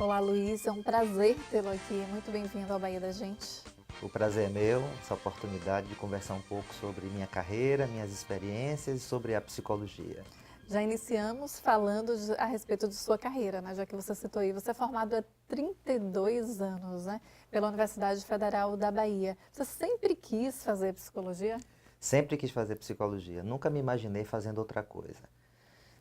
Olá, Luiz, é um prazer tê-lo aqui. Muito bem-vindo ao Bahia da Gente. O prazer é meu, essa oportunidade de conversar um pouco sobre minha carreira, minhas experiências e sobre a psicologia. Já iniciamos falando a respeito de sua carreira, né? Já que você citou aí, você é formado há 32 anos, né? Pela Universidade Federal da Bahia. Você sempre quis fazer psicologia? Sempre quis fazer psicologia, nunca me imaginei fazendo outra coisa.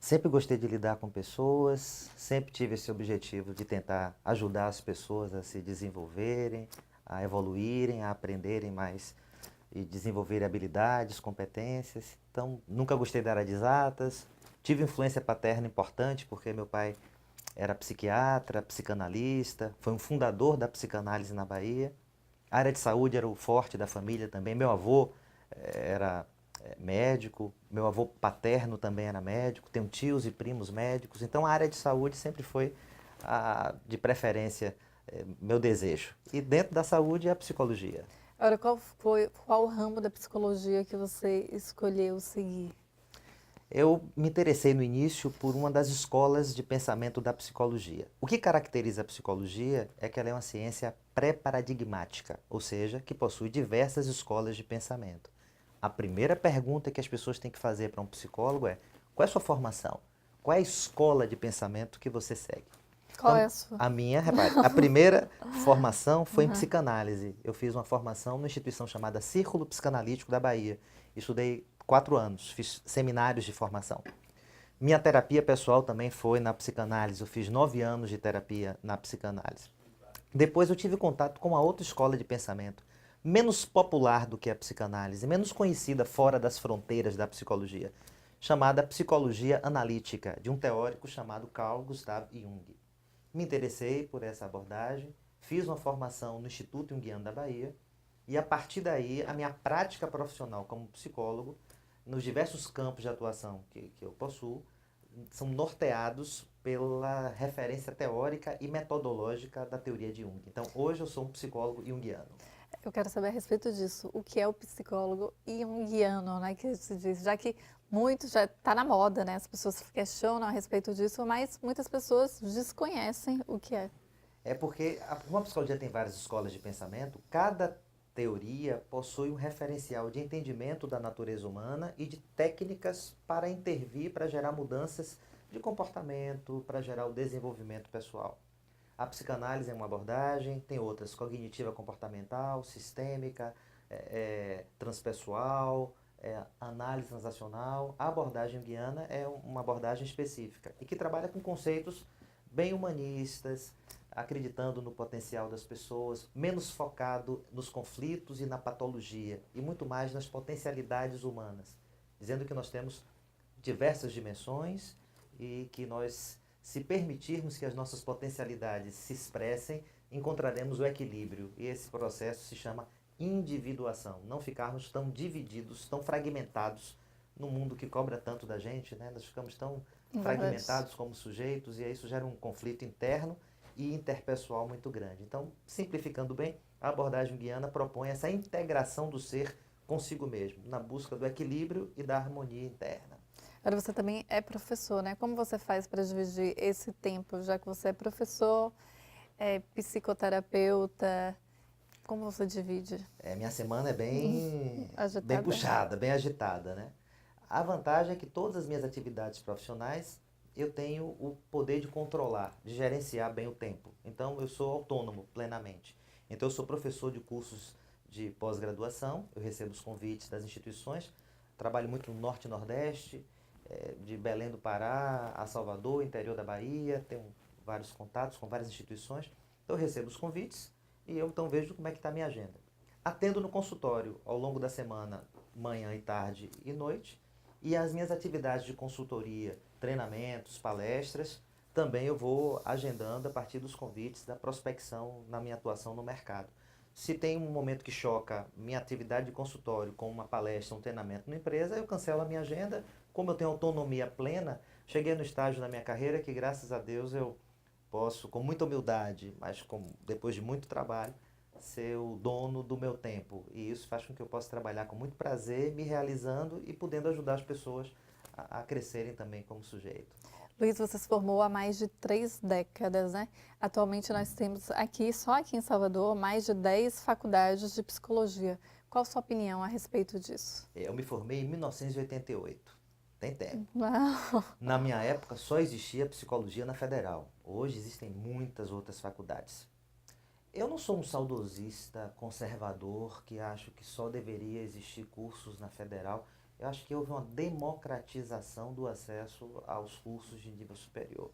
Sempre gostei de lidar com pessoas, sempre tive esse objetivo de tentar ajudar as pessoas a se desenvolverem, a evoluírem, a aprenderem mais e desenvolverem habilidades, competências. Então, nunca gostei da área de exatas. Tive influência paterna importante porque meu pai era psiquiatra, psicanalista, foi um fundador da psicanálise na Bahia. A área de saúde era o forte da família também. Meu avô era médico, meu avô paterno também era médico, tenho tios e primos médicos. Então a área de saúde sempre foi, de preferência, meu desejo. E dentro da saúde, a psicologia. Agora, qual o ramo da psicologia que você escolheu seguir? Eu me interessei no início por uma das escolas de pensamento da psicologia. O que caracteriza a psicologia é que ela é uma ciência pré-paradigmática, ou seja, que possui diversas escolas de pensamento. A primeira pergunta que as pessoas têm que fazer para um psicólogo é: qual é a sua formação? Qual é a escola de pensamento que você segue? Qual é Então, a sua? a minha, repare, a primeira formação foi em Uhum. psicanálise. Eu fiz uma formação numa instituição chamada Círculo Psicanalítico da Bahia. Estudei 4 anos, fiz seminários de formação. Minha terapia pessoal também foi na psicanálise. Eu fiz 9 anos de terapia na psicanálise. Depois eu tive contato com uma outra escola de pensamento, menos popular do que a psicanálise, menos conhecida fora das fronteiras da psicologia, chamada psicologia analítica, de um teórico chamado Carl Gustav Jung. Me interessei por essa abordagem, fiz uma formação no Instituto Jungiano da Bahia e a partir daí a minha prática profissional como psicólogo, nos diversos campos de atuação que eu possuo, são norteados pela referência teórica e metodológica da teoria de Jung. Então, hoje eu sou um psicólogo junguiano. Eu quero saber a respeito disso. O que é o psicólogo junguiano, né? Que se diz, já que muito já está na moda, né? As pessoas questionam a respeito disso, mas muitas pessoas desconhecem o que é. É porque, como a psicologia tem várias escolas de pensamento, cada teoria possui um referencial de entendimento da natureza humana e de técnicas para intervir, para gerar mudanças de comportamento, para gerar o desenvolvimento pessoal. A psicanálise é uma abordagem, tem outras, cognitiva comportamental, sistêmica, transpessoal, análise transacional. A abordagem guiana é uma abordagem específica e que trabalha com conceitos bem humanistas, acreditando no potencial das pessoas, menos focado nos conflitos e na patologia e muito mais nas potencialidades humanas, dizendo que nós temos diversas dimensões e que nós, se permitirmos que as nossas potencialidades se expressem, encontraremos o equilíbrio. E esse processo se chama individuação. Não ficarmos tão divididos, tão fragmentados no mundo que cobra tanto da gente, né? Nós ficamos tão Verdade. fragmentados como sujeitos e isso gera um conflito interno e interpessoal muito grande. Então, simplificando bem, a abordagem guiana propõe essa integração do ser consigo mesmo, na busca do equilíbrio e da harmonia interna. Agora você também é professor, né? Como você faz para dividir esse tempo, já que você é professor, é psicoterapeuta, como você divide? Minha semana é bem Agitada? puxada, bem agitada, né? A vantagem é que todas as minhas atividades profissionais eu tenho o poder de controlar, de gerenciar bem o tempo. Então eu sou autônomo plenamente. Então eu sou professor de cursos de pós-graduação, eu recebo os convites das instituições, trabalho muito no Norte e Nordeste, de Belém do Pará a Salvador, interior da Bahia, tenho vários contatos com várias instituições. Então eu recebo os convites e eu então vejo como é que está a minha agenda. Atendo no consultório ao longo da semana, manhã e tarde e noite, e as minhas atividades de consultoria, treinamentos, palestras, também eu vou agendando a partir dos convites da prospecção na minha atuação no mercado. Se tem um momento que choca minha atividade de consultório com uma palestra, um treinamento na empresa, eu cancelo a minha agenda. Como eu tenho autonomia plena, cheguei no estágio da minha carreira que, graças a Deus, eu posso, com muita humildade, mas depois de muito trabalho, ser o dono do meu tempo. E isso faz com que eu possa trabalhar com muito prazer, me realizando e podendo ajudar as pessoas a crescerem também como sujeito. Luiz, você se formou há mais de 3 décadas, né? Atualmente nós temos aqui, só aqui em Salvador, mais de 10 faculdades de psicologia. Qual a sua opinião a respeito disso? Eu me formei em 1988. Tem tempo. Uau! Na minha época só existia psicologia na Federal. Hoje existem muitas outras faculdades. Eu não sou um saudosista conservador que acho que só deveria existir cursos na Federal. Eu acho que houve uma democratização do acesso aos cursos de nível superior.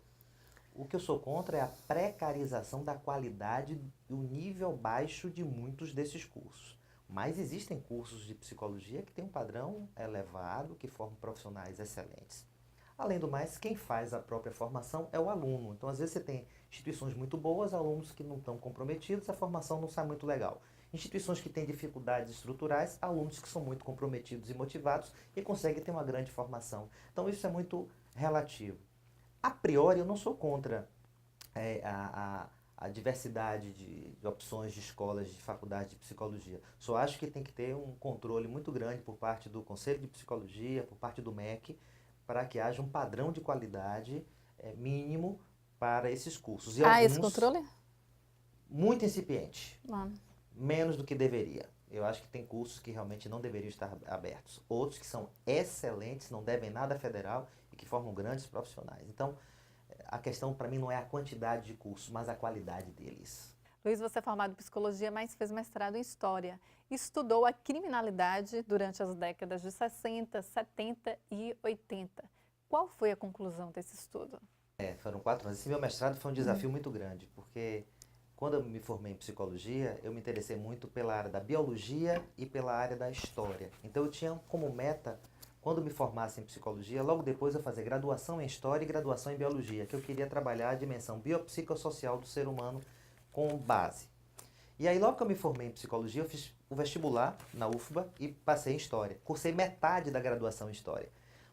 O que eu sou contra é a precarização da qualidade do nível baixo de muitos desses cursos. Mas existem cursos de psicologia que têm um padrão elevado, que formam profissionais excelentes. Além do mais, quem faz a própria formação é o aluno. Então, às vezes, você tem instituições muito boas, alunos que não estão comprometidos, a formação não sai muito legal. Instituições que têm dificuldades estruturais, alunos que são muito comprometidos e motivados e conseguem ter uma grande formação. Então, isso é muito relativo. A priori, eu não sou contra a diversidade de opções de escolas, de faculdade de psicologia. Só acho que tem que ter um controle muito grande por parte do Conselho de Psicologia, por parte do MEC, para que haja um padrão de qualidade mínimo para esses cursos. E Esse alguns controle? muito incipiente, Ah, menos do que deveria. Eu acho que tem cursos que realmente não deveriam estar abertos. Outros que são excelentes, não devem nada à federal e que formam grandes profissionais. Então, a questão para mim não é a quantidade de cursos, mas a qualidade deles. Luiz, você é formado em psicologia, mas fez mestrado em história. Estudou a criminalidade durante as décadas de 60, 70 e 80. Qual foi a conclusão desse estudo? Foram 4 anos. Esse meu mestrado foi um desafio muito grande, porque quando eu me formei em psicologia, eu me interessei muito pela área da biologia e pela área da história. Então eu tinha como meta, quando me formasse em psicologia, logo depois eu fazer graduação em história e graduação em biologia, que eu queria trabalhar a dimensão biopsicossocial do ser humano com base. E aí logo que eu me formei em psicologia, eu fiz o vestibular na UFBA e passei em história. Cursei metade da graduação em história.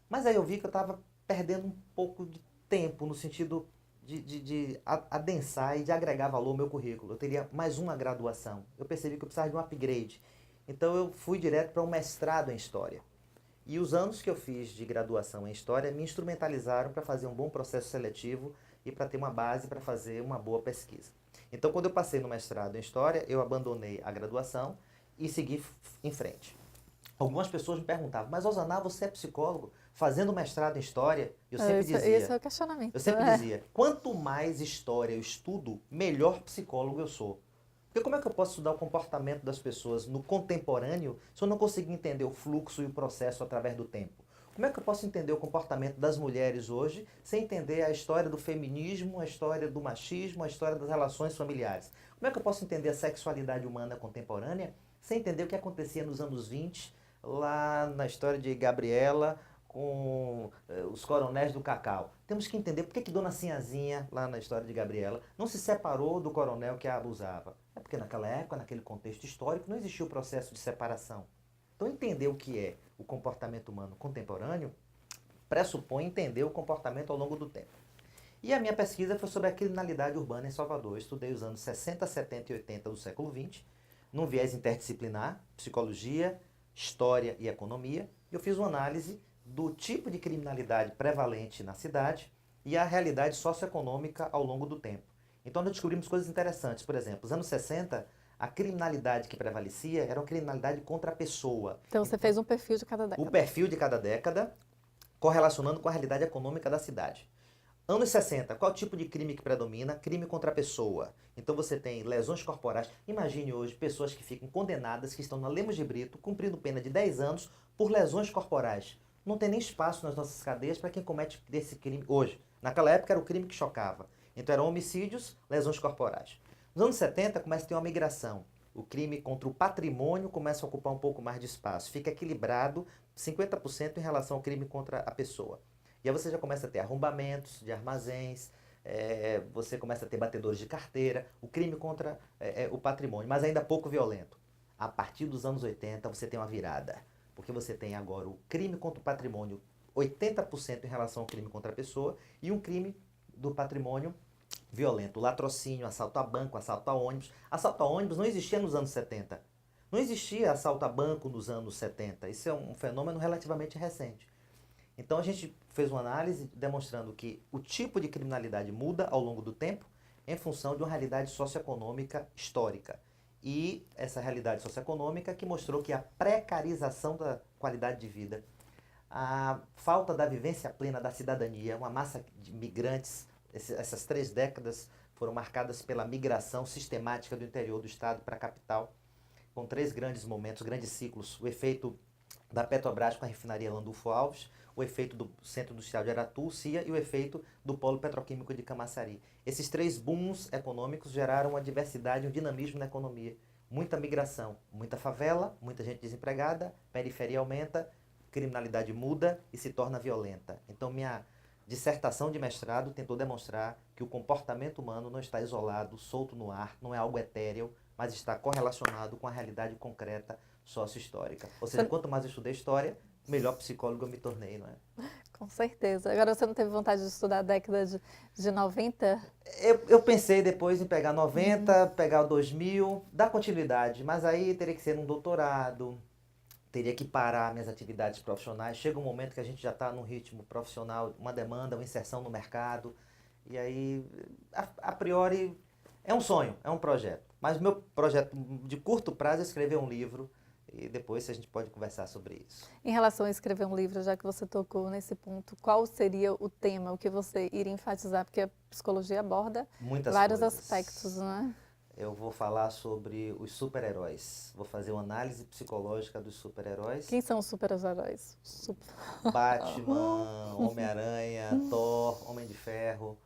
Mas aí eu vi que eu estava perdendo um pouco de tempo no sentido de adensar e de agregar valor ao meu currículo. Eu teria mais uma graduação. Eu percebi que eu precisava de um upgrade. Então eu fui direto para um mestrado em História. E os anos que eu fiz de graduação em História me instrumentalizaram para fazer um bom processo seletivo e para ter uma base para fazer uma boa pesquisa. Então, quando eu passei no mestrado em História, eu abandonei a graduação e segui em frente. Algumas pessoas me perguntavam, mas Osaná, você é psicólogo fazendo mestrado em História? Esse é o questionamento. Eu sempre dizia, quanto mais História eu estudo, melhor psicólogo eu sou. Porque como é que eu posso estudar o comportamento das pessoas no contemporâneo se eu não conseguir entender o fluxo e o processo através do tempo? Como é que eu posso entender o comportamento das mulheres hoje sem entender a história do feminismo, a história do machismo, a história das relações familiares? Como é que eu posso entender a sexualidade humana contemporânea sem entender o que acontecia nos anos 20, lá na história de Gabriela com os coronéis do Cacau? Temos que entender por que Dona Sinhazinha, lá na história de Gabriela, não se separou do coronel que a abusava. É porque naquela época, naquele contexto histórico, não existia o processo de separação. Então, entender o que é o comportamento humano contemporâneo pressupõe entender o comportamento ao longo do tempo. E a minha pesquisa foi sobre a criminalidade urbana em Salvador. Eu estudei os anos 60, 70 e 80 do século XX, num viés interdisciplinar, psicologia, história e economia. Eu fiz uma análise do tipo de criminalidade prevalente na cidade e a realidade socioeconômica ao longo do tempo. Então, nós descobrimos coisas interessantes. Por exemplo, nos anos 60, a criminalidade que prevalecia era uma criminalidade contra a pessoa. Então, você fez um perfil de cada década. O perfil de cada década, correlacionando com a realidade econômica da cidade. Anos 60, qual tipo de crime que predomina? Crime contra a pessoa. Então você tem lesões corporais. Imagine hoje pessoas que ficam condenadas, que estão na Lemos de Brito, cumprindo pena de 10 anos por lesões corporais. Não tem nem espaço nas nossas cadeias para quem comete esse crime hoje. Naquela época era o crime que chocava. Então eram homicídios, lesões corporais. Nos anos 70 começa a ter uma migração. O crime contra o patrimônio começa a ocupar um pouco mais de espaço. Fica equilibrado 50% em relação ao crime contra a pessoa. E aí você já começa a ter arrombamentos de armazéns, você começa a ter batedores de carteira, o crime contra o patrimônio, mas ainda pouco violento. A partir dos anos 80 você tem uma virada, porque você tem agora o crime contra o patrimônio 80% em relação ao crime contra a pessoa e um crime do patrimônio violento, latrocínio, assalto a banco, assalto a ônibus. Assalto a ônibus não existia nos anos 70. Não existia assalto a banco nos anos 70. Isso é um fenômeno relativamente recente. Então a gente fez uma análise demonstrando que o tipo de criminalidade muda ao longo do tempo em função de uma realidade socioeconômica histórica. E essa realidade socioeconômica que mostrou que a precarização da qualidade de vida, a falta da vivência plena da cidadania, uma massa de migrantes, essas 3 décadas foram marcadas pela migração sistemática do interior do estado para a capital, com 3 grandes momentos, grandes ciclos: o efeito da Petrobras com a refinaria Landulfo Alves, o efeito do Centro Industrial de Aratu, CIA, e o efeito do Polo Petroquímico de Camaçari. Esses 3 booms econômicos geraram uma diversidade, um dinamismo na economia. Muita migração, muita favela, muita gente desempregada, periferia aumenta, criminalidade muda e se torna violenta. Então, minha dissertação de mestrado tentou demonstrar que o comportamento humano não está isolado, solto no ar, não é algo etéreo, mas está correlacionado com a realidade concreta sócio-histórica. Ou seja, quanto mais eu estudei história, melhor psicólogo eu me tornei, não é? Com certeza. Agora, você não teve vontade de estudar a década de 90? Eu pensei depois em pegar 90, pegar o 2000, dar continuidade, mas aí teria que ser num doutorado, teria que parar minhas atividades profissionais. Chega um momento que a gente já está num ritmo profissional, uma demanda, uma inserção no mercado, e aí, a priori, é um sonho, é um projeto. Mas o meu projeto de curto prazo é escrever um livro, e depois a gente pode conversar sobre isso. Em relação a escrever um livro, já que você tocou nesse ponto, qual seria o tema, o que você iria enfatizar? Porque a psicologia aborda Muitas vários coisas. aspectos, né? Eu vou falar sobre os super-heróis. Vou fazer uma análise psicológica dos super-heróis. Quem são os super-heróis? Batman, Homem-Aranha, Thor, Homem de Ferro.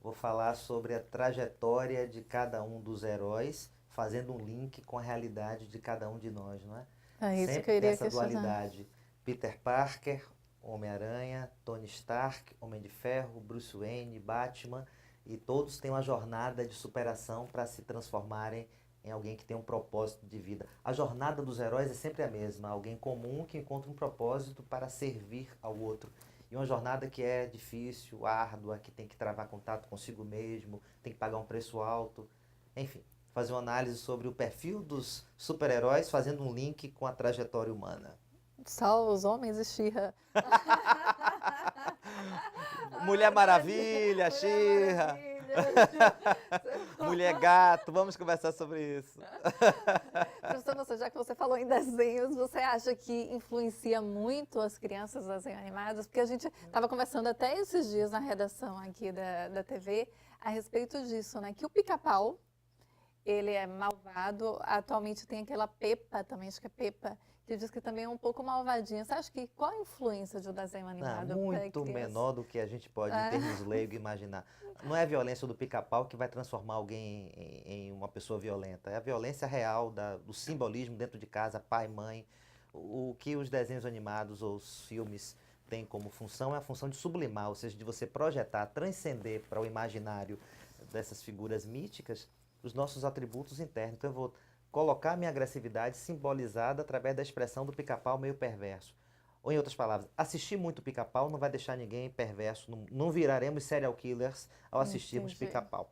Vou falar sobre a trajetória de cada um dos heróis, fazendo um link com a realidade de cada um de nós, não é? É isso que Sempre eu tem iria essa questionar. dualidade. Peter Parker, Homem-Aranha, Tony Stark, Homem de Ferro, Bruce Wayne, Batman, e todos têm uma jornada de superação para se transformarem em alguém que tem um propósito de vida. A jornada dos heróis é sempre a mesma, alguém comum que encontra um propósito para servir ao outro. E uma jornada que é difícil, árdua, que tem que travar contato consigo mesmo, tem que pagar um preço alto. Enfim, fazer uma análise sobre o perfil dos super-heróis, fazendo um link com a trajetória humana. Só os homens e She-Ra. Mulher Maravilha, She-Ra, Mulher Gato, vamos conversar sobre isso. Professor, já que você falou em desenhos, você acha que influencia muito as crianças desenhos animados? Porque a gente estava conversando até esses dias na redação aqui da TV a respeito disso, né? Que o Pica-Pau, ele é malvado. Atualmente tem aquela Peppa também, acho que é Peppa, que diz que também é um pouco malvadinha. Você acha que qual a influência de um desenho animado para Muito criança? menor do que a gente pode, em termos leigos, imaginar. Não é a violência do pica-pau que vai transformar alguém em uma pessoa violenta. É a violência real do simbolismo dentro de casa, pai, mãe. O que os desenhos animados ou os filmes têm como função é a função de sublimar, ou seja, de você projetar, transcender para o imaginário dessas figuras míticas os nossos atributos internos. Então eu vou colocar minha agressividade simbolizada através da expressão do pica-pau meio perverso. Ou em outras palavras, assistir muito Pica-Pau não vai deixar ninguém perverso, não viraremos serial killers ao assistirmos Entendi. Pica-Pau.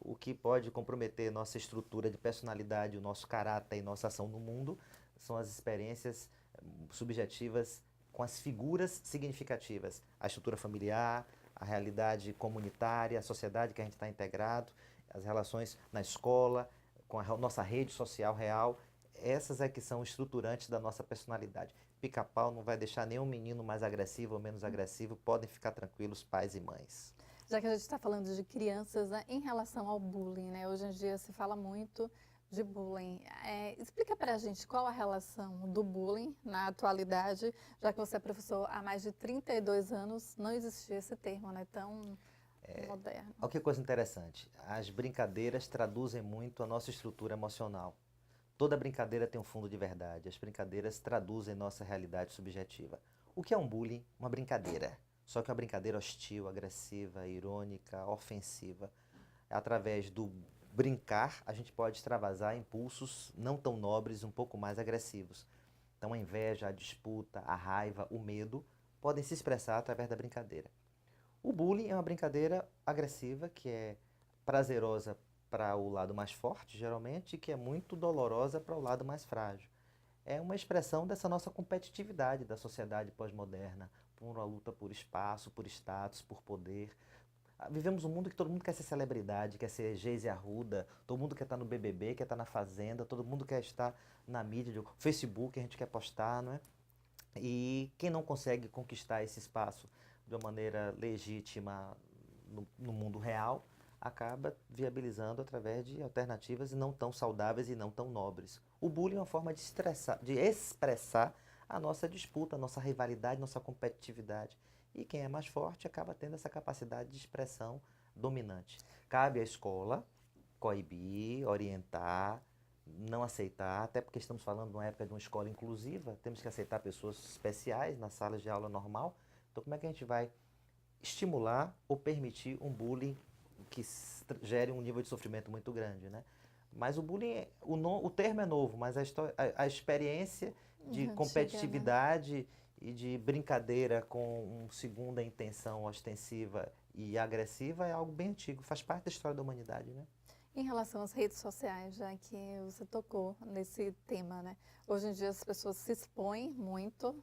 O que pode comprometer nossa estrutura de personalidade, o nosso caráter e nossa ação no mundo são as experiências subjetivas com as figuras significativas. A estrutura familiar, a realidade comunitária, a sociedade que a gente está integrado, as relações na escola, com a nossa rede social real. Essas é que são estruturantes da nossa personalidade. Pica-pau não vai deixar nenhum menino mais agressivo ou menos agressivo. Podem ficar tranquilos, pais e mães. Já que a gente está falando de crianças, né, em relação ao bullying, né? Hoje em dia se fala muito de bullying. Explica para a gente qual a relação do bullying na atualidade, já que você é professor há mais de 32 anos, não existia esse termo, né? Tão moderno. Olha que coisa interessante. As brincadeiras traduzem muito a nossa estrutura emocional. Toda brincadeira tem um fundo de verdade. As brincadeiras traduzem nossa realidade subjetiva. O que é um bullying? Uma brincadeira. Só que é uma brincadeira hostil, agressiva, irônica, ofensiva. Através do brincar, a gente pode extravasar impulsos não tão nobres, um pouco mais agressivos. Então a inveja, a disputa, a raiva, o medo podem se expressar através da brincadeira. O bullying é uma brincadeira agressiva que é prazerosa para o lado mais forte, geralmente, e que é muito dolorosa para o lado mais frágil. é uma expressão dessa nossa competitividade da sociedade pós-moderna, por uma luta por espaço, por status, por poder. Vivemos um mundo que todo mundo quer ser celebridade, quer ser Geise Arruda, todo mundo quer estar no BBB, quer estar na Fazenda, todo mundo quer estar na mídia, Facebook, a gente quer postar, não é? E quem não consegue conquistar esse espaço de uma maneira legítima no mundo real, acaba viabilizando através de alternativas não tão saudáveis e não tão nobres. O bullying é uma forma de expressar a nossa disputa, a nossa rivalidade, nossa competitividade. E quem é mais forte acaba tendo essa capacidade de expressão dominante. Cabe à escola coibir, orientar, não aceitar, até porque estamos falando de uma época de uma escola inclusiva, temos que aceitar pessoas especiais nas salas de aula normal. Então, como é que a gente vai estimular ou permitir um bullying que gere um nível de sofrimento muito grande, né? Mas o bullying, o termo é novo, mas a experiência de Antiga, né? competitividade e de brincadeira com uma segunda intenção ostensiva e agressiva é algo bem antigo, faz parte da história da humanidade, né? Em relação às redes sociais, já que você tocou nesse tema, né? Hoje em dia as pessoas se expõem muito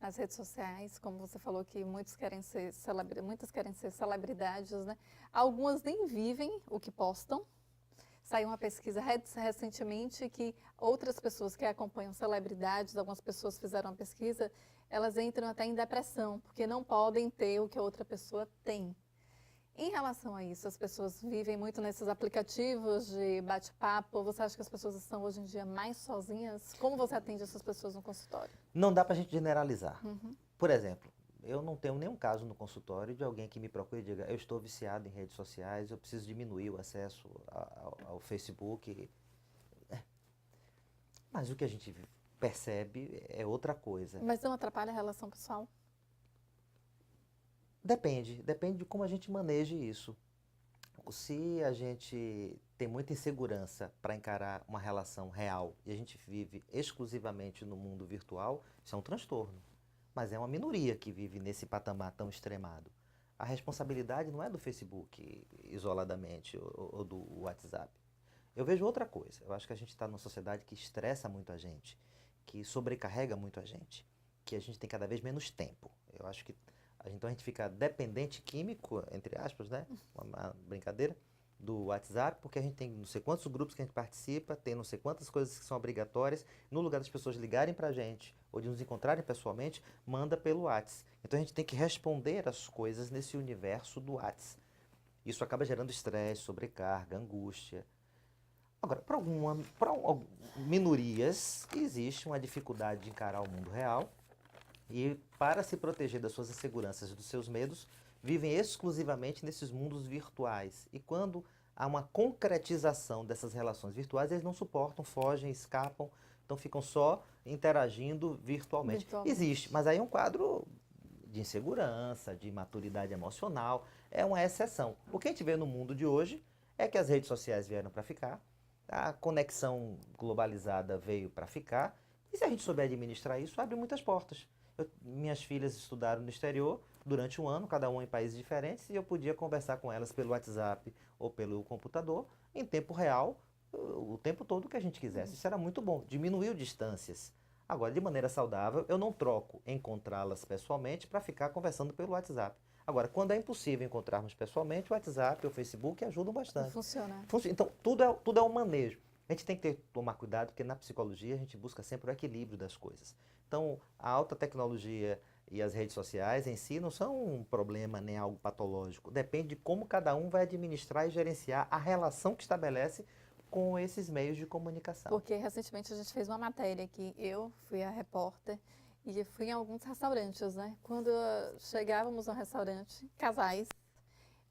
nas redes sociais, como você falou que muitas querem ser celebridades, né? Algumas nem vivem o que postam. Saiu uma pesquisa recentemente que outras pessoas que acompanham celebridades, algumas pessoas fizeram uma pesquisa, elas entram até em depressão, porque não podem ter o que a outra pessoa tem. Em relação a isso, as pessoas vivem muito nesses aplicativos de bate-papo. Você acha que as pessoas estão hoje em dia mais sozinhas? Como você atende essas pessoas no consultório? Não dá para a gente generalizar. Por exemplo, eu não tenho nenhum caso no consultório de alguém que me procure e diga eu estou viciado em redes sociais, eu preciso diminuir o acesso ao Facebook. Mas o que a gente percebe é outra coisa. Mas não atrapalha a relação pessoal? Depende de como a gente maneje isso. Se a gente tem muita insegurança para encarar uma relação real e a gente vive exclusivamente no mundo virtual, isso é um transtorno. Mas é uma minoria que vive nesse patamar tão extremado. A responsabilidade não é do Facebook isoladamente ou do WhatsApp. Eu vejo outra coisa. Eu acho que a gente está numa sociedade que estressa muito a gente, que sobrecarrega muito a gente, que a gente tem cada vez menos tempo. Eu acho que então a gente fica dependente químico, entre aspas, né? Uma brincadeira, do WhatsApp, porque a gente tem não sei quantos grupos que a gente participa, tem não sei quantas coisas que são obrigatórias. No lugar das pessoas ligarem pra gente ou de nos encontrarem pessoalmente, manda pelo WhatsApp. Então a gente tem que responder as coisas nesse universo do WhatsApp. Isso acaba gerando estresse, sobrecarga, angústia. Agora, para minorias, existe uma dificuldade de encarar o mundo real. E para se proteger das suas inseguranças e dos seus medos, vivem exclusivamente nesses mundos virtuais. E quando há uma concretização dessas relações virtuais, eles não suportam, fogem, escapam, então ficam só interagindo virtualmente. Existe, mas aí é um quadro de insegurança, de maturidade emocional, é uma exceção. O que a gente vê no mundo de hoje é que as redes sociais vieram para ficar, a conexão globalizada veio para ficar, e se a gente souber administrar isso, abre muitas portas. Minhas filhas estudaram no exterior durante um ano, cada uma em países diferentes, e eu podia conversar com elas pelo WhatsApp ou pelo computador, em tempo real, o tempo todo que a gente quisesse. Isso era muito bom, diminuiu distâncias. Agora, de maneira saudável, eu não troco encontrá-las pessoalmente para ficar conversando pelo WhatsApp. Agora, quando é impossível encontrarmos pessoalmente, o WhatsApp ou o Facebook ajudam bastante. Funciona. Então, tudo é um manejo. A gente tem que tomar cuidado, porque na psicologia a gente busca sempre o equilíbrio das coisas. Então, a alta tecnologia e as redes sociais em si não são um problema nem algo patológico. Depende de como cada um vai administrar e gerenciar a relação que estabelece com esses meios de comunicação. Porque recentemente a gente fez uma matéria que eu fui a repórter e fui em alguns restaurantes, né? Quando chegávamos no restaurante, casais,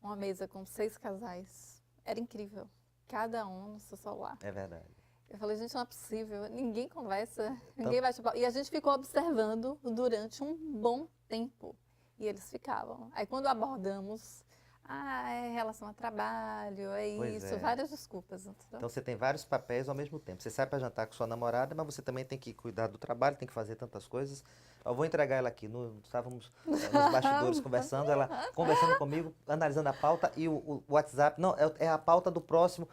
uma mesa com 6 casais, era incrível. Cada um no seu celular. É verdade. Eu falei, gente, não é possível, ninguém conversa, ninguém bate papo. E a gente ficou observando durante um bom tempo. E eles ficavam. Aí quando abordamos, é relação a trabalho, isso, várias desculpas. Então você tem vários papéis ao mesmo tempo. Você sai para jantar com sua namorada, mas você também tem que cuidar do trabalho, tem que fazer tantas coisas. Eu vou entregar ela aqui. Estávamos nos bastidores conversando, ela conversando comigo, analisando a pauta e o WhatsApp. Não, é a pauta do próximo.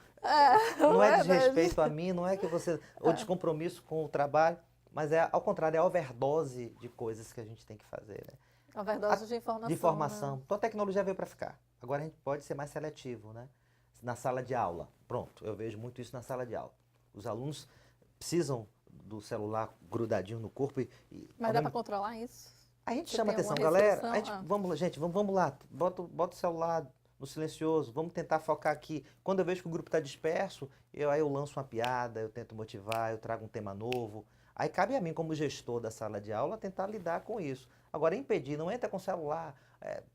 Não é desrespeito a mim, não é que você. Ou descompromisso com o trabalho. Mas ao contrário, é a overdose de coisas que a gente tem que fazer, né? Overdose de informação. De informação. Né? Então a tecnologia veio para ficar. Agora a gente pode ser mais seletivo, né? Na sala de aula. Pronto, eu vejo muito isso na sala de aula. Os alunos precisam do celular grudadinho no corpo Mas dá para controlar isso? a gente Você chama tem atenção, alguma galera. restrição? Vamos lá, bota o celular no silencioso, vamos tentar focar aqui. Quando eu vejo que o grupo está disperso, aí eu lanço uma piada, eu tento motivar, eu trago um tema novo. Aí cabe a mim, como gestor da sala de aula, tentar lidar com isso. Agora, impedir, não entra com celular,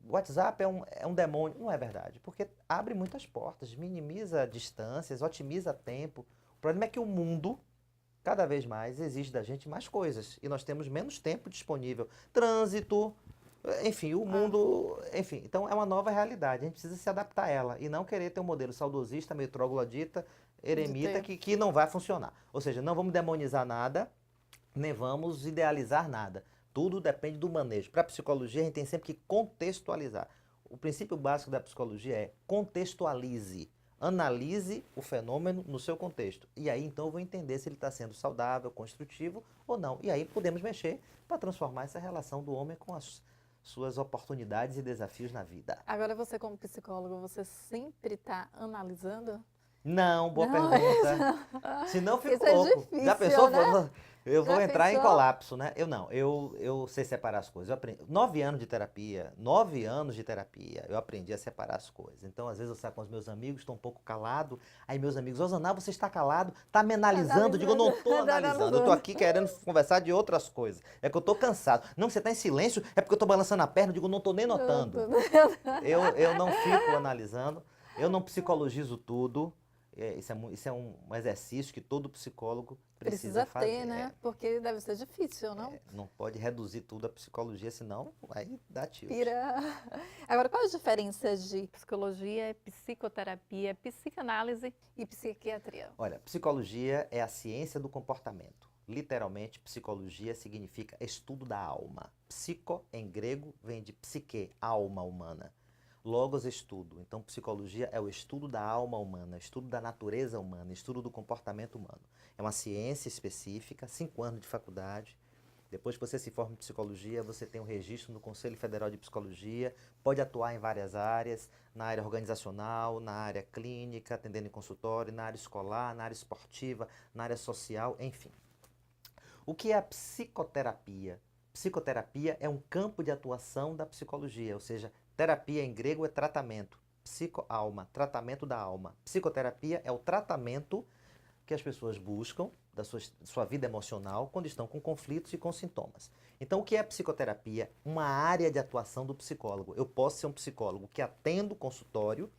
WhatsApp é um demônio. Não é verdade, porque abre muitas portas, minimiza distâncias, otimiza tempo. O problema é que o mundo cada vez mais exige da gente mais coisas e nós temos menos tempo disponível. Trânsito, enfim, o mundo, enfim, então é uma nova realidade, a gente precisa se adaptar a ela e não querer ter um modelo saudosista, meio troglodita, eremita, que não vai funcionar. Ou seja, não vamos demonizar nada, nem vamos idealizar nada. Tudo depende do manejo. Para a psicologia, a gente tem sempre que contextualizar. O princípio básico da psicologia é contextualize. Analise o fenômeno no seu contexto. E aí, então, eu vou entender se ele está sendo saudável, construtivo ou não. E aí, podemos mexer para transformar essa relação do homem com as suas oportunidades e desafios na vida. Agora, você como psicólogo, você sempre está analisando? Não, boa Não, pergunta. Se não, fico isso é louco. difícil, Já pensou? né? Eu vou Já entrar em pensou? colapso, né? Eu sei separar as coisas. Eu aprendi, 9 anos de terapia, 9 anos de terapia, eu aprendi a separar as coisas. Então, às vezes, eu saio com os meus amigos, estou um pouco calado. Aí, meus amigos, Osana, você está calado? Está me analisando? Eu digo, eu não estou Tá analisando. Eu estou aqui querendo conversar de outras coisas. É que eu estou cansado. Não, você está em silêncio? É porque eu estou balançando a perna. Eu digo, não estou nem notando. Eu não fico analisando. Eu não psicologizo tudo. Isso é um exercício que todo psicólogo precisa fazer. ter, né? Porque deve ser difícil, não? Não pode reduzir tudo à psicologia, senão aí dá tilt. Pira. Agora, qual a diferença de psicologia, psicoterapia, psicanálise e psiquiatria? Olha, psicologia é a ciência do comportamento. Literalmente, psicologia significa estudo da alma. Psico, em grego, vem de psique, alma humana. Logos, estudo. Então, psicologia é o estudo da alma humana, estudo da natureza humana, estudo do comportamento humano. É uma ciência específica, 5 anos de faculdade. Depois que você se forma em psicologia, você tem um registro no Conselho Federal de Psicologia, pode atuar em várias áreas, na área organizacional, na área clínica, atendendo em consultório, na área escolar, na área esportiva, na área social, enfim. O que é a psicoterapia? Psicoterapia é um campo de atuação da psicologia, ou seja, terapia em grego é tratamento, psico-alma, tratamento da alma. Psicoterapia é o tratamento que as pessoas buscam da sua vida emocional quando estão com conflitos e com sintomas. Então, o que é psicoterapia? Uma área de atuação do psicólogo. Eu posso ser um psicólogo que atendo consultório,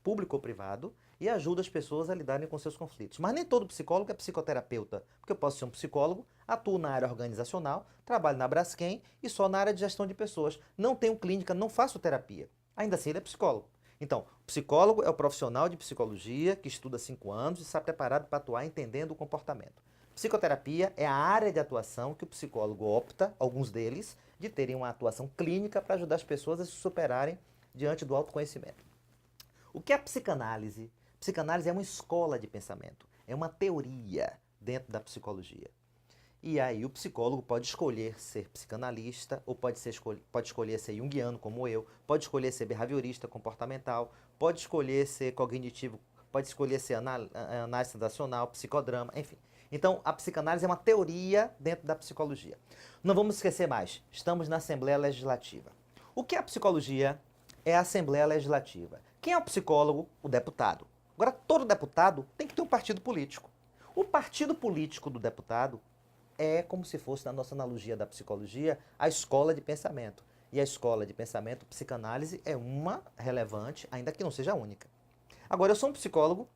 público ou privado, e ajuda as pessoas a lidarem com seus conflitos. Mas nem todo psicólogo é psicoterapeuta, porque eu posso ser um psicólogo, atuo na área organizacional, trabalho na Braskem e só na área de gestão de pessoas. Não tenho clínica, não faço terapia. Ainda assim, ele é psicólogo. Então, psicólogo é o profissional de psicologia que estuda 5 anos e está preparado para atuar entendendo o comportamento. Psicoterapia é a área de atuação que o psicólogo opta, alguns deles, de terem uma atuação clínica para ajudar as pessoas a se superarem diante do autoconhecimento. O que é psicanálise? Psicanálise é uma escola de pensamento, é uma teoria dentro da psicologia. E aí o psicólogo pode escolher ser psicanalista, ou pode escolher ser junguiano, como eu, pode escolher ser behaviorista, comportamental, pode escolher ser cognitivo, pode escolher ser análise transacional, psicodrama, enfim. Então, a psicanálise é uma teoria dentro da psicologia. Não vamos esquecer mais, estamos na Assembleia Legislativa. O que é a psicologia? É a Assembleia Legislativa. Quem é o psicólogo? O deputado. Agora, todo deputado tem que ter um partido político. O partido político do deputado é como se fosse, na nossa analogia da psicologia, a escola de pensamento. E a escola de pensamento, psicanálise, é uma relevante, ainda que não seja a única. Agora, eu sou um psicólogo,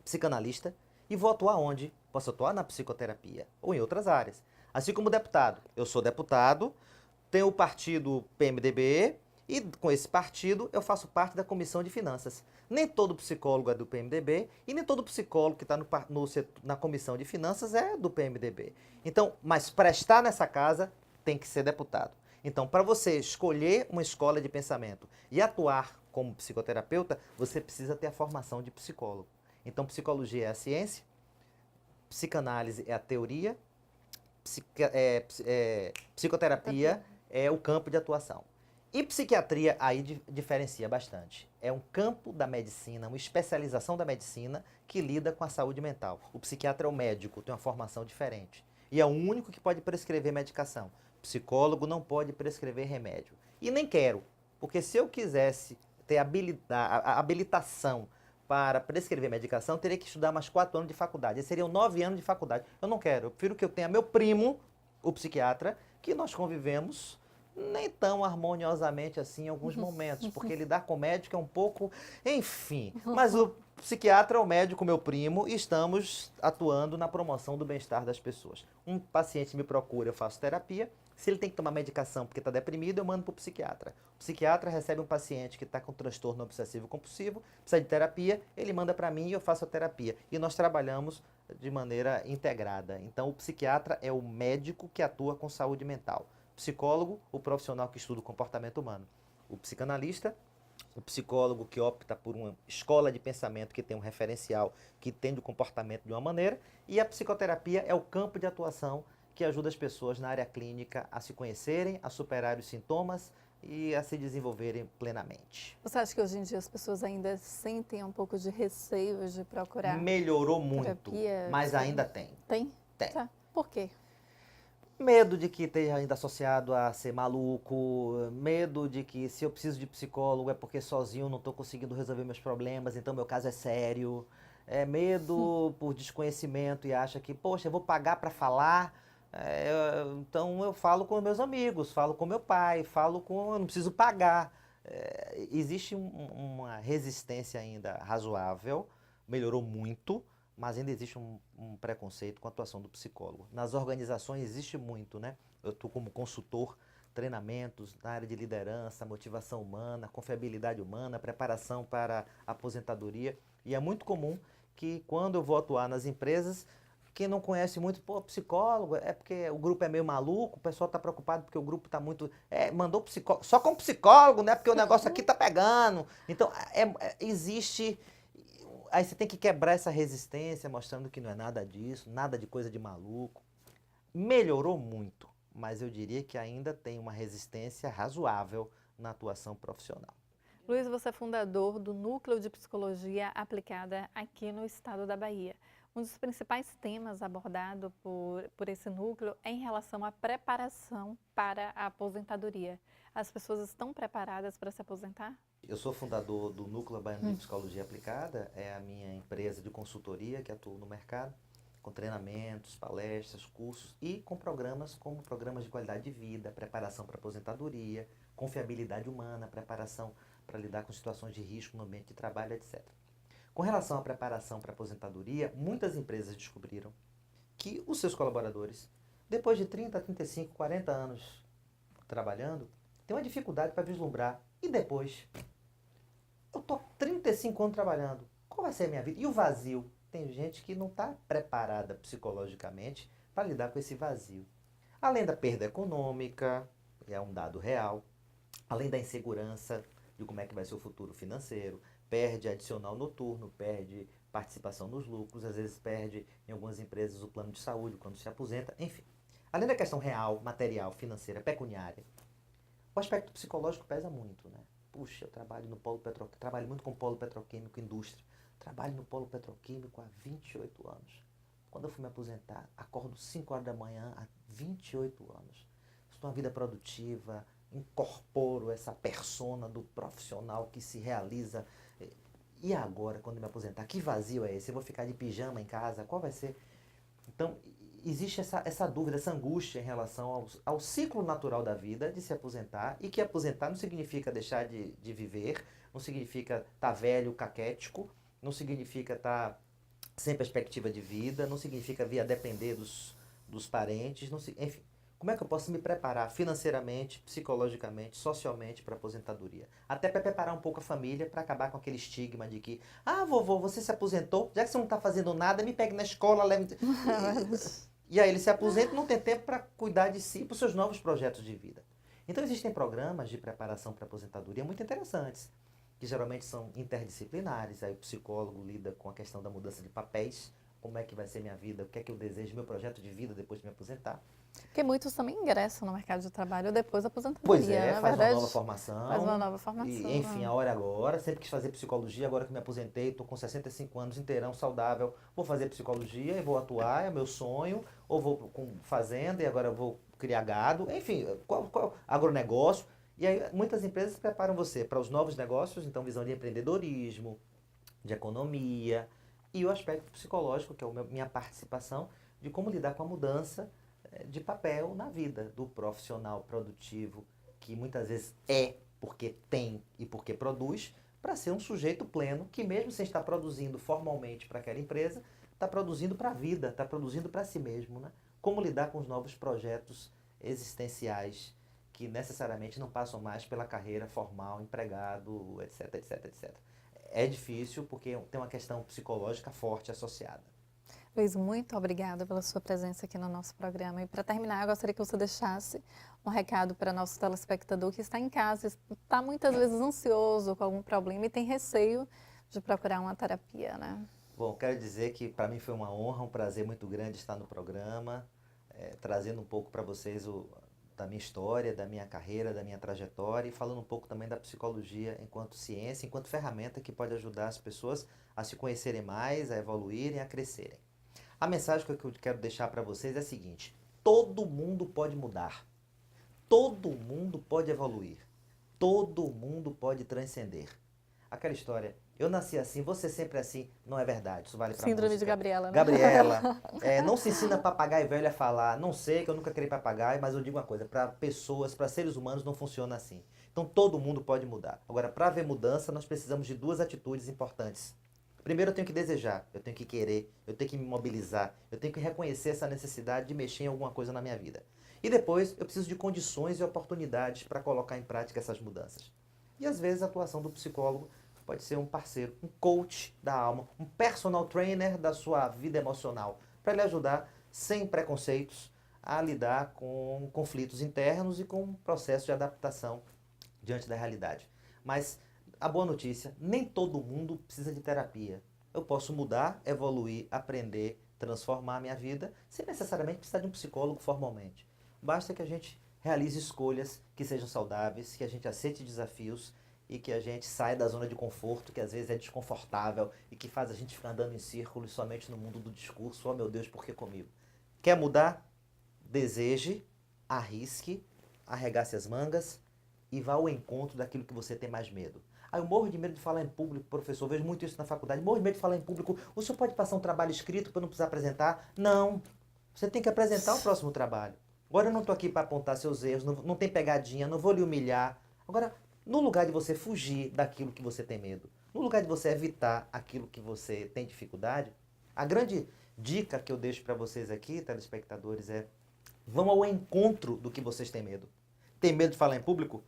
psicanalista, e vou atuar onde? Posso atuar na psicoterapia ou em outras áreas. Assim como deputado. Eu sou deputado, tenho o partido PMDB, e com esse partido eu faço parte da Comissão de Finanças. Nem todo psicólogo é do PMDB e nem todo psicólogo que está na Comissão de Finanças é do PMDB. Então, mas para estar nessa casa tem que ser deputado. Então, para você escolher uma escola de pensamento e atuar como psicoterapeuta, você precisa ter a formação de psicólogo. Então, psicologia é a ciência, psicanálise é a teoria, psicoterapia é o campo de atuação. E psiquiatria aí diferencia bastante. É um campo da medicina, uma especialização da medicina que lida com a saúde mental. O psiquiatra é o médico, tem uma formação diferente. E é o único que pode prescrever medicação. Psicólogo não pode prescrever remédio. E nem quero, porque se eu quisesse ter a habilitação para prescrever medicação, eu teria que estudar mais 4 anos de faculdade. E seriam 9 anos de faculdade. Eu não quero. Eu prefiro que eu tenha meu primo, o psiquiatra, que nós convivemos nem tão harmoniosamente assim em alguns momentos, porque lidar com médico é um pouco, enfim. Mas o psiquiatra é o médico, meu primo, e estamos atuando na promoção do bem-estar das pessoas. Um paciente me procura, eu faço terapia. Se ele tem que tomar medicação porque está deprimido, eu mando para o psiquiatra. O psiquiatra recebe um paciente que está com transtorno obsessivo compulsivo, precisa de terapia, ele manda para mim e eu faço a terapia. E nós trabalhamos de maneira integrada. Então, o psiquiatra é o médico que atua com saúde mental. Psicólogo, o profissional que estuda o comportamento humano. O psicanalista, o psicólogo que opta por uma escola de pensamento que tem um referencial, que entende o comportamento de uma maneira. E a psicoterapia é o campo de atuação que ajuda as pessoas na área clínica a se conhecerem, a superar os sintomas e a se desenvolverem plenamente. Você acha que hoje em dia as pessoas ainda sentem um pouco de receio de procurar Melhorou muito, terapia? mas ainda tem. Tem? Tem. Tá. Por quê? Medo de que esteja ainda associado a ser maluco, medo de que se eu preciso de psicólogo é porque sozinho não estou conseguindo resolver meus problemas, então meu caso é sério. É medo por desconhecimento e acha que, poxa, eu vou pagar para falar, então eu falo com meus amigos, falo com meu pai, eu não preciso pagar. Existe uma resistência ainda razoável, melhorou muito, mas ainda existe um preconceito com a atuação do psicólogo. Nas organizações existe muito, né? Eu estou como consultor, treinamentos na área de liderança, motivação humana, confiabilidade humana, preparação para a aposentadoria. E é muito comum que quando eu vou atuar nas empresas, quem não conhece muito, pô, psicólogo, é porque o grupo é meio maluco, o pessoal está preocupado porque o grupo está muito. Mandou psicólogo, só com psicólogo, né? Porque o negócio aqui está pegando. Então, existe. Aí você tem que quebrar essa resistência, mostrando que não é nada disso, nada de coisa de maluco. Melhorou muito, mas eu diria que ainda tem uma resistência razoável na atuação profissional. Luiz, você é fundador do Núcleo de Psicologia Aplicada aqui no estado da Bahia. Um dos principais temas abordado por esse núcleo é em relação à preparação para a aposentadoria. As pessoas estão preparadas para se aposentar? Eu sou fundador do Núcleo Baiano de Psicologia Aplicada, é a minha empresa de consultoria que atua no mercado, com treinamentos, palestras, cursos e com programas como programas de qualidade de vida, preparação para aposentadoria, confiabilidade humana, preparação para lidar com situações de risco no ambiente de trabalho, etc. Com relação à preparação para aposentadoria, muitas empresas descobriram que os seus colaboradores, depois de 30, 35, 40 anos trabalhando, têm uma dificuldade para vislumbrar. E depois? Eu estou 35 anos trabalhando. Qual vai ser a minha vida? E o vazio? Tem gente que não está preparada psicologicamente para lidar com esse vazio. Além da perda econômica, é um dado real, além da insegurança de como é que vai ser o futuro financeiro, perde adicional noturno, perde participação nos lucros, às vezes perde em algumas empresas o plano de saúde quando se aposenta, enfim. Além da questão real, material, financeira, pecuniária, o aspecto psicológico pesa muito, né? Puxa, eu trabalho no polo petroquímico, trabalho muito com polo petroquímico, indústria. Trabalho no polo petroquímico há 28 anos. Quando eu fui me aposentar, acordo 5 horas da manhã há 28 anos. Estou numa vida produtiva, incorporo essa persona do profissional que se realiza. E agora, quando eu me aposentar, que vazio é esse? Eu vou ficar de pijama em casa? Qual vai ser? Então, existe essa dúvida, essa angústia em relação ao ciclo natural da vida de se aposentar, e que aposentar não significa deixar de viver, não significa estar velho, caquético, não significa estar sem perspectiva de vida, não significa vir a depender dos parentes, enfim. Como é que eu posso me preparar financeiramente, psicologicamente, socialmente para a aposentadoria? Até para preparar um pouco a família para acabar com aquele estigma de que, vovô, você se aposentou, já que você não está fazendo nada, me pegue na escola, leve... E aí ele se aposenta e não tem tempo para cuidar de si, para os seus novos projetos de vida. Então existem programas de preparação para a aposentadoria muito interessantes, que geralmente são interdisciplinares. Aí o psicólogo lida com a questão da mudança de papéis, como é que vai ser minha vida, o que é que eu desejo, meu projeto de vida depois de me aposentar. Porque muitos também ingressam no mercado de trabalho depois da Pois aposentadoria, é, na faz uma verdade, nova faz uma formação, nova formação. e enfim, a hora é agora. Sempre quis fazer psicologia, agora que me aposentei, estou com 65 anos, inteirão, saudável, vou fazer psicologia e vou atuar, é meu sonho, ou vou com fazenda e agora eu vou criar gado, enfim, agronegócio. E aí muitas empresas preparam você para os novos negócios, então visão de empreendedorismo, de economia, e o aspecto psicológico, que é a minha participação, de como lidar com a mudança de papel na vida do profissional produtivo, que muitas vezes é porque tem e porque produz, para ser um sujeito pleno que, mesmo sem estar produzindo formalmente para aquela empresa, está produzindo para a vida, está produzindo para si mesmo. Né? Como lidar com os novos projetos existenciais que necessariamente não passam mais pela carreira formal, empregado, etc, etc, etc. É difícil porque tem uma questão psicológica forte associada. Luiz, muito obrigada pela sua presença aqui no nosso programa. E para terminar, eu gostaria que você deixasse um recado para nosso telespectador que está em casa, está muitas vezes ansioso com algum problema e tem receio de procurar uma terapia, né? Bom, quero dizer que para mim foi uma honra, um prazer muito grande estar no programa, trazendo um pouco para vocês da minha história, da minha carreira, da minha trajetória e falando um pouco também da psicologia enquanto ciência, enquanto ferramenta que pode ajudar as pessoas a se conhecerem mais, a evoluírem, a crescerem. A mensagem que eu quero deixar para vocês é a seguinte: todo mundo pode mudar, todo mundo pode evoluir, todo mundo pode transcender. Aquela história, eu nasci assim, você sempre assim, não é verdade, isso vale para Síndrome de música. Gabriela, né? Gabriela, não se ensina papagaio velho a falar, não sei que eu nunca criei papagaio, mas eu digo uma coisa, para pessoas, para seres humanos não funciona assim. Então todo mundo pode mudar. Agora, para haver mudança, nós precisamos de duas atitudes importantes. Primeiro eu tenho que desejar, eu tenho que querer, eu tenho que me mobilizar, eu tenho que reconhecer essa necessidade de mexer em alguma coisa na minha vida. E depois eu preciso de condições e oportunidades para colocar em prática essas mudanças. E às vezes a atuação do psicólogo pode ser um parceiro, um coach da alma, um personal trainer da sua vida emocional, para lhe ajudar sem preconceitos a lidar com conflitos internos e com um processo de adaptação diante da realidade. Mas a boa notícia, nem todo mundo precisa de terapia. Eu posso mudar, evoluir, aprender, transformar a minha vida, sem necessariamente precisar de um psicólogo formalmente. Basta que a gente realize escolhas que sejam saudáveis, que a gente aceite desafios e que a gente saia da zona de conforto, que às vezes é desconfortável e que faz a gente ficar andando em círculos somente no mundo do discurso. Oh meu Deus, por que comigo? Quer mudar? Deseje, arrisque, arregace as mangas e vá ao encontro daquilo que você tem mais medo. Eu morro de medo de falar em público, professor, vejo muito isso na faculdade, morro de medo de falar em público. O senhor pode passar um trabalho escrito para não precisar apresentar? Não, você tem que apresentar o próximo trabalho. Agora eu não estou aqui para apontar seus erros, não tem pegadinha, não vou lhe humilhar. Agora, no lugar de você fugir daquilo que você tem medo, no lugar de você evitar aquilo que você tem dificuldade, a grande dica que eu deixo para vocês aqui, telespectadores, é: vão ao encontro do que vocês têm medo. Tem medo de falar em público?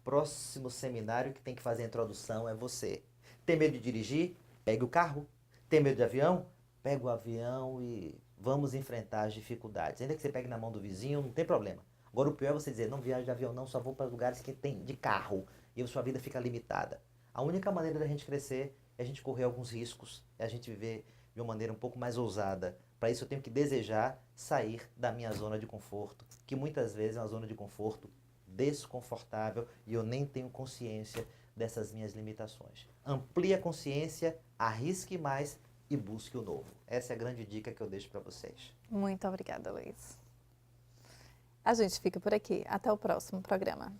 Próximo seminário que tem que fazer a introdução é você. Tem medo de dirigir? Pegue o carro. Tem medo de avião? Pega o avião e vamos enfrentar as dificuldades. Ainda que você pegue na mão do vizinho, não tem problema. Agora o pior é você dizer, não viajo de avião não, só vou para lugares que tem de carro. E a sua vida fica limitada. A única maneira da gente crescer é a gente correr alguns riscos, é a gente viver de uma maneira um pouco mais ousada. Para isso eu tenho que desejar sair da minha zona de conforto, que muitas vezes é uma zona de conforto desconfortável e eu nem tenho consciência dessas minhas limitações. Amplie a consciência, arrisque mais e busque o novo. Essa é a grande dica que eu deixo para vocês. Muito obrigada, Luiz. A gente fica por aqui. Até o próximo programa.